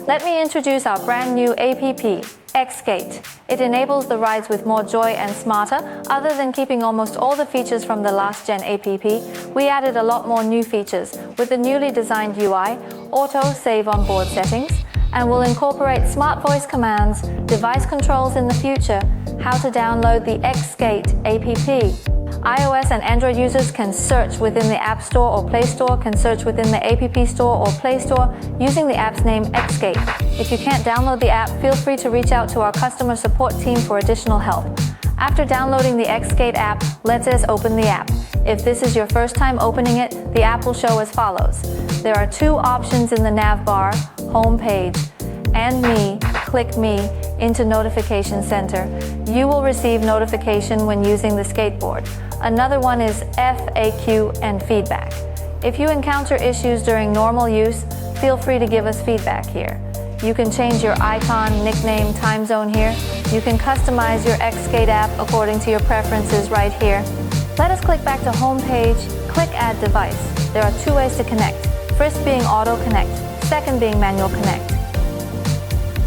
Let me introduce our brand new app, Exskate. It enables the rides with more joy and smarter. Other than keeping almost all the features from the last gen app, we added a lot more new features with the newly designed UI, auto save on board settings, and will incorporate smart voice commands, device controls in the future, how to download the Exskate app. iOS and Android users can search within the App Store or Play Store, can search within the App Store or Play Store using the app's name Exskate. If you can't download the app, feel free to reach out to our customer support team for additional help. After downloading the Exskate app, let's open the app. If this is your first time opening it, the app will show as follows. There are two options in the nav bar, Home Page, and Me, click Me, into Notification Center. You will receive notification when using the skateboard. Another one is FAQ and feedback. If you encounter issues during normal use, feel free to give us feedback here. You can change your icon, nickname, time zone here. You can customize your Exskate app according to your preferences right here. Let us click back to Home Page, click Add Device. There are two ways to connect. First being Auto Connect, second being Manual Connect.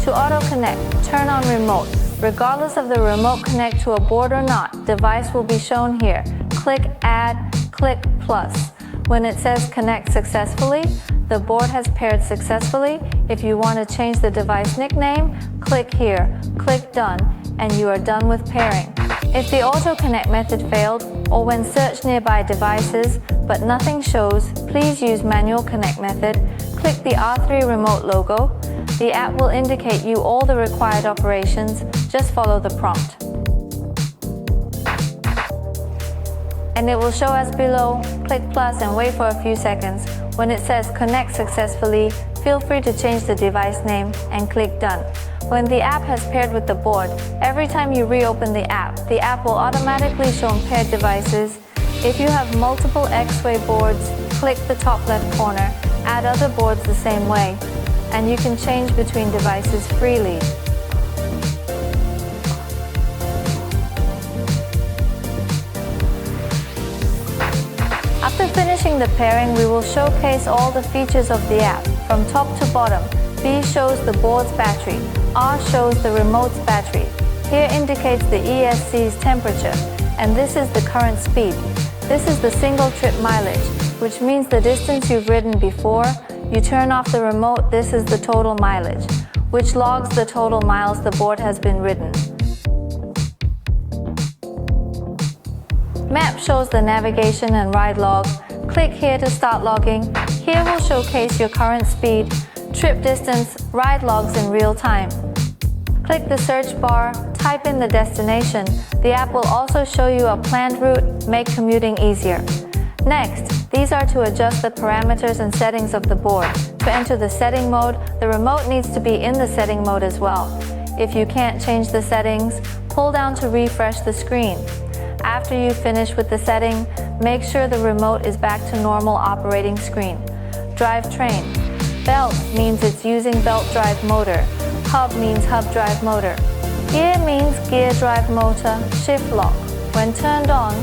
To Auto Connect, turn on Remote. Regardless of the remote connect to a board or not, device will be shown here. Click Add, click Plus. When it says Connect Successfully, the board has paired successfully. If you want to change the device nickname, click here, click Done, and you are done with pairing. If the Auto Connect method failed, or when searched nearby devices but nothing shows, please use Manual Connect method. Click the R3 Remote logo. The app will indicate you all the required operations. Just follow the prompt. And it will show as below. Click plus and wait for a few seconds. When it says connect successfully, feel free to change the device name and click done. When the app has paired with the board, every time you reopen the app will automatically show paired devices. If you have multiple Exway boards, click the top left corner, add other boards the same way, and you can change between devices freely. After finishing the pairing, we will showcase all the features of the app, from top to bottom. B shows the board's battery, R shows the remote's battery. Here indicates the ESC's temperature, and this is the current speed. This is the single trip mileage, which means the distance you've ridden before. You turn off the remote, this is the total mileage, which logs the total miles the board has been ridden. Map shows the navigation and ride log. Click here to start logging. Here will showcase your current speed, trip distance, ride logs in real time. Click the search bar, type in the destination. The app will also show you a planned route, make commuting easier. Next, these are to adjust the parameters and settings of the board. To enter the setting mode, the remote needs to be in the setting mode as well. If you can't change the settings, pull down to refresh the screen. After you finish with the setting, make sure the remote is back to normal operating screen. Drivetrain. Belt means it's using belt drive motor. Hub means hub drive motor. Gear means gear drive motor, shift lock. When turned on,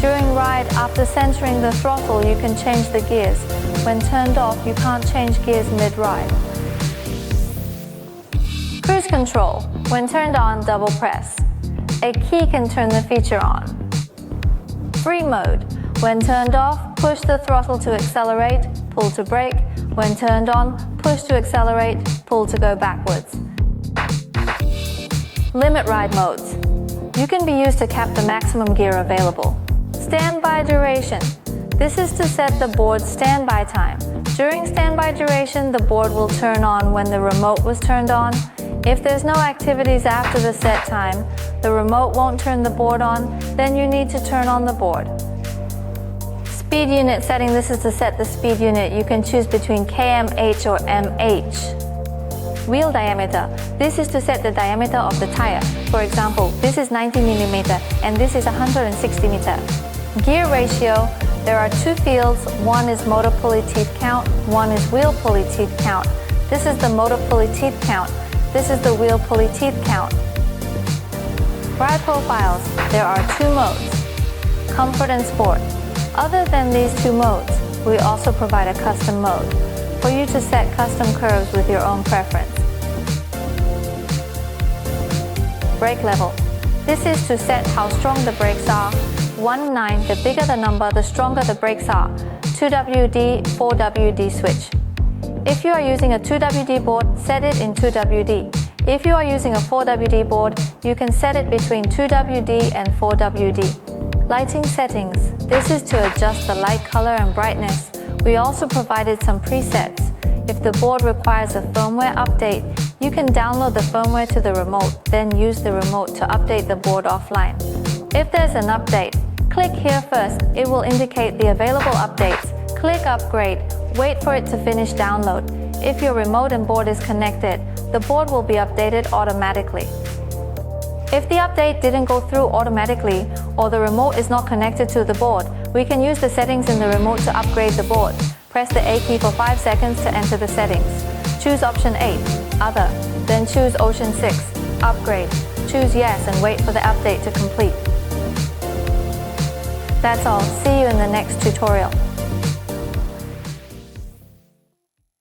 during ride, after centering the throttle, you can change the gears. When turned off, you can't change gears mid-ride. Cruise control. When turned on, double press. A key can turn the feature on. Free mode. When turned off, push the throttle to accelerate, pull to brake. When turned on, push to accelerate, pull to go backwards. Limit ride modes. You can be used to cap the maximum gear available. Standby duration. This is to set the board's standby time. During standby duration, the board will turn on when the remote was turned on. If there's no activities after the set time, the remote won't turn the board on, then you need to turn on the board. Speed unit setting. This is to set the speed unit. You can choose between kmh or mh. Wheel diameter. This is to set the diameter of the tire. For example, this is 90 mm and this is 160 mm. Gear ratio. There are two fields. One is motor pulley teeth count, one is wheel pulley teeth count. This is the motor pulley teeth count. This is the wheel pulley teeth count. Ride profiles. There are two modes, Comfort and Sport. Other than these two modes, we also provide a custom mode for you to set custom curves with your own preference. brake level. This is to set how strong the brakes are. 1, 9, the bigger the number, the stronger the brakes are. 2WD, 4WD switch. If you are using a 2WD board, set it in 2WD. If you are using a 4WD board, you can set it between 2WD and 4WD. Lighting settings. This is to adjust the light color and brightness. We also provided some presets. If the board requires a firmware update, you can download the firmware to the remote, then use the remote to update the board offline. If there's an update, click here first. It will indicate the available updates. Click Upgrade. Wait for it to finish download. If your remote and board is connected, the board will be updated automatically. If the update didn't go through automatically, or the remote is not connected to the board, we can use the settings in the remote to upgrade the board. Press the A key for 5 seconds to enter the settings. Choose option 8, Other, then choose option 6, Upgrade. Choose Yes and wait for the update to complete. That's all. See you in the next tutorial.